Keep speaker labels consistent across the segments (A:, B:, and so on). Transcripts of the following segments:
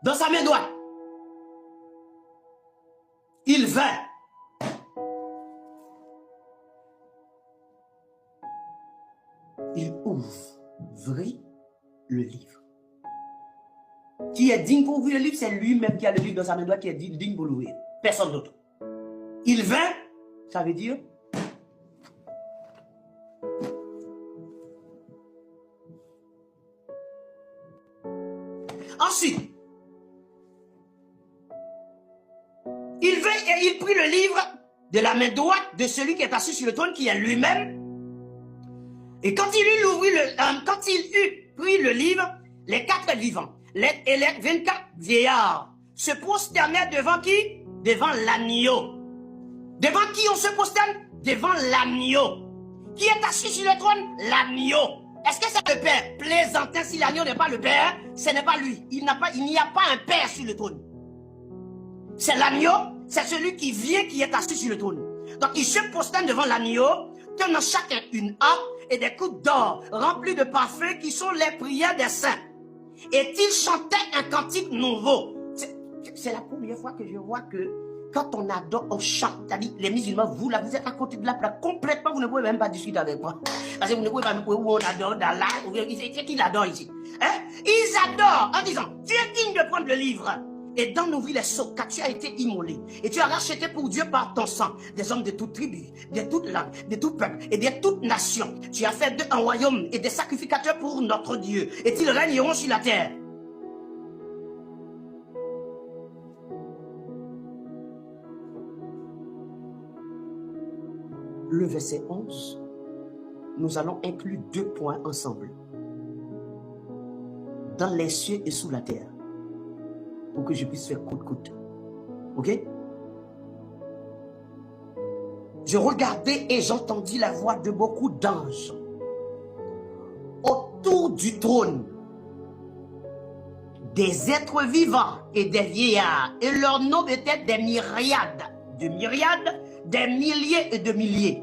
A: dans sa main droite. Il vint. Il ouvrit le livre. Qui est digne pour ouvrir le livre, c'est lui-même qui a le livre dans sa main droite qui est digne pour l'ouvrir. Personne d'autre. Il vint, ça veut dire ensuite, il vint et il prit le livre de la main droite de celui qui est assis sur le trône, qui est lui-même. Et quand il eut pris le livre, les 4 vivants et les 24 vieillards se prosternèrent devant qui? Devant l'agneau. Devant qui on se prosterne? Devant l'agneau. Qui est assis sur le trône? L'agneau. Est-ce que c'est le Père? Plaisantin, si l'agneau n'est pas le Père, ce n'est pas lui. Il n'y a pas un Père sur le trône. C'est l'agneau, c'est celui qui vient, qui est assis sur le trône. Donc il se prosterne devant l'agneau, tenant chacun une harpe et des coupes d'or remplies de parfums qui sont les prières des saints. Et il chantait un cantique nouveau. C'est la première fois que je vois que quand on adore, on chante. C'est-à-dire, les musulmans, vous là, vous êtes à côté de la plaque. Complètement, vous ne pouvez même pas discuter avec moi. Parce que vous ne pouvez pas me dire où on adore dans là. C'est qui l'adore ici? Hein? Ils adorent en disant, tu es digne de prendre le livre. Et d'en ouvrir les seaux, car tu as été immolé. Et tu as racheté pour Dieu par ton sang des hommes de toute tribu, de toute langue, de tout peuple et de toute nation. Tu as fait d'eux un royaume et des sacrificateurs pour notre Dieu. Et ils régneront sur la terre. Le verset 11, nous allons inclure 2 points ensemble. Dans les cieux et sous la terre. Pour que je puisse faire côte-côte. Ok? Je regardais et j'entendis la voix de beaucoup d'anges autour du trône, des êtres vivants et des vieillards, et leur nom était des myriades, des milliers et de milliers.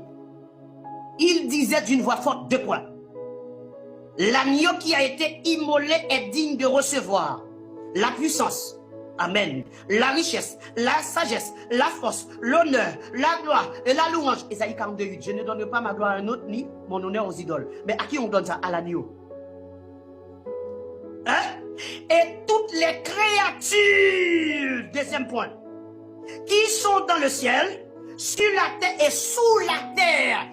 A: Ils disaient d'une voix forte 2 points. L'agneau qui a été immolé est digne de recevoir la puissance, amen, la richesse, la sagesse, la force, l'honneur, la gloire et la louange. Ésaïe 42:8. Je ne donne pas ma gloire à un autre ni mon honneur aux idoles. Mais à qui on donne ça? À l'agneau. Hein? Et toutes les créatures, deuxième point, qui sont dans le ciel, sur la terre et sous la terre,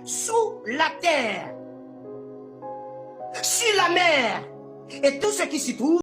A: sur la mer, et tout ce qui s'y trouve,